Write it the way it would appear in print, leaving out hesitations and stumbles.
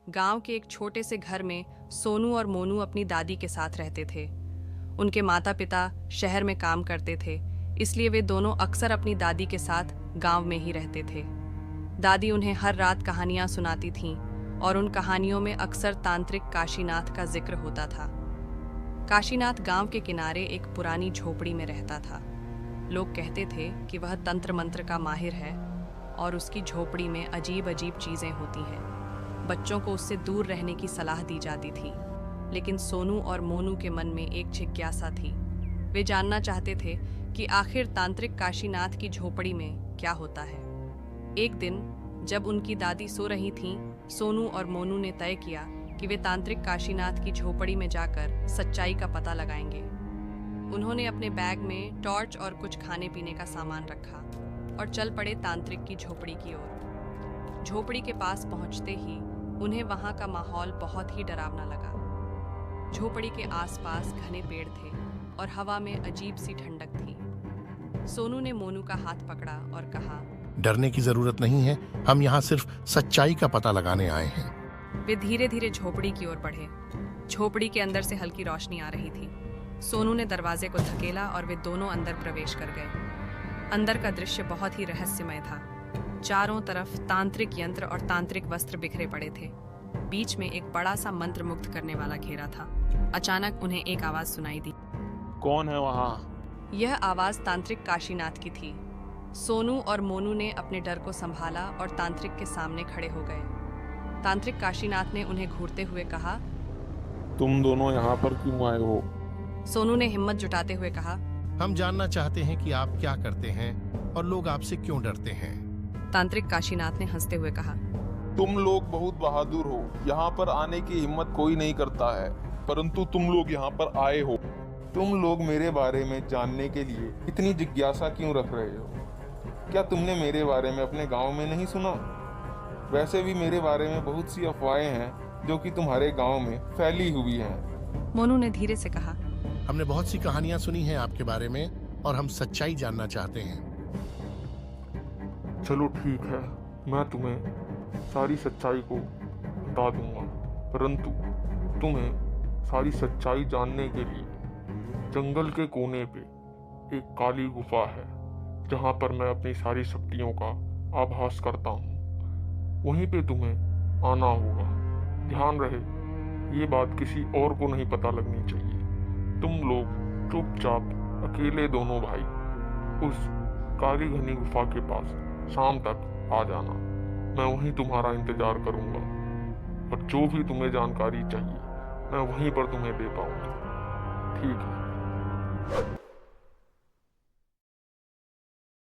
गांव के एक छोटे से घर में सोनू और मोनू अपनी दादी के साथ रहते थे। उनके माता पिता शहर में काम करते थे, इसलिए वे दोनों अक्सर अपनी दादी के साथ गांव में ही रहते थे। दादी उन्हें हर रात कहानियां सुनाती थीं और उन कहानियों में अक्सर तांत्रिक काशीनाथ का जिक्र होता था। काशीनाथ गांव के किनारे एक पुरानी झोपड़ी में रहता था। लोग कहते थे कि वह तंत्र मंत्र का माहिर है और उसकी झोपड़ी में अजीब अजीब चीज़ें होती हैं। बच्चों को उससे दूर रहने की सलाह दी जाती थी, लेकिन सोनू और मोनू के मन में एक जिज्ञासा थी। वे जानना चाहते थे कि आखिर तांत्रिक काशीनाथ की झोपड़ी में क्या होता है। एक दिन जब उनकी दादी सो रही थीं, सोनू और मोनू ने तय किया कि वे तांत्रिक काशीनाथ की झोपड़ी में जाकर सच्चाई का पता लगाएंगे। उन्होंने अपने बैग में टॉर्च और कुछ खाने पीने का सामान रखा और चल पड़े तांत्रिक की झोपड़ी की ओर। झोपड़ी के पास पहुंचते ही उन्हें वहां का माहौल बहुत ही डरावना लगा। झोपड़ी के आसपास घने पेड़ थे और हवा में अजीब सी ठंडक थी। सोनू ने मोनू का हाथ पकड़ा और कहा, डरने की जरूरत नहीं है, हम यहाँ सिर्फ सच्चाई का पता लगाने आए हैं। वे धीरे धीरे झोपड़ी की ओर बढ़े। झोपड़ी के अंदर से हल्की रोशनी आ रही थी। सोनू ने दरवाजे को धकेला और वे दोनों अंदर प्रवेश कर गए। अंदर का दृश्य बहुत ही रहस्यमय था। चारों तरफ तांत्रिक यंत्र और तांत्रिक वस्त्र बिखरे पड़े थे। बीच में एक बड़ा सा मंत्र मुग्ध करने वाला घेरा था। अचानक उन्हें एक आवाज सुनाई दी। कौन है वहाँ? यह आवाज तांत्रिक काशीनाथ की थी। सोनू और मोनू ने अपने डर को संभाला और तांत्रिक के सामने खड़े हो गए। तांत्रिक काशीनाथ ने उन्हें घूरते हुए कहा, तुम दोनों यहाँ पर क्यों आए हो? सोनू ने हिम्मत जुटाते हुए कहा, हम जानना चाहते हैं कि आप क्या करते हैं और लोग आपसे क्यों डरते हैं। तांत्रिक काशीनाथ ने हंसते हुए कहा, तुम लोग बहुत बहादुर हो। यहाँ पर आने की हिम्मत कोई नहीं करता है, परंतु तुम लोग यहाँ पर आए हो। तुम लोग मेरे बारे में जानने के लिए इतनी जिज्ञासा क्यों रख रहे हो? क्या तुमने मेरे बारे में अपने गांव में नहीं सुना? वैसे भी मेरे बारे में बहुत सी अफवाहें हैं जो कि तुम्हारे गांव में फैली हुई हैं। मोनू ने धीरे से कहा, हमने बहुत सी कहानियां सुनी हैं आपके बारे में और हम सच्चाई जानना चाहते हैं। चलो ठीक है, मैं तुम्हें सारी सच्चाई को बता दूंगा, परंतु तुम्हें सारी सच्चाई जानने के लिए जंगल के कोने पे एक काली गुफा है, जहाँ पर मैं अपनी सारी शक्तियों का आभास करता हूँ। वहीं पे तुम्हें आना होगा। ध्यान रहे, ये बात किसी और को नहीं पता लगनी चाहिए। तुम लोग चुपचाप अकेले दोनों भाई उस काली घनी गुफा के पास शाम तक आ जाना। मैं वहीं तुम्हारा इंतजार करूंगा और जो भी तुम्हें जानकारी चाहिए मैं वहीं पर तुम्हें दे पाऊंगा। ठीक है?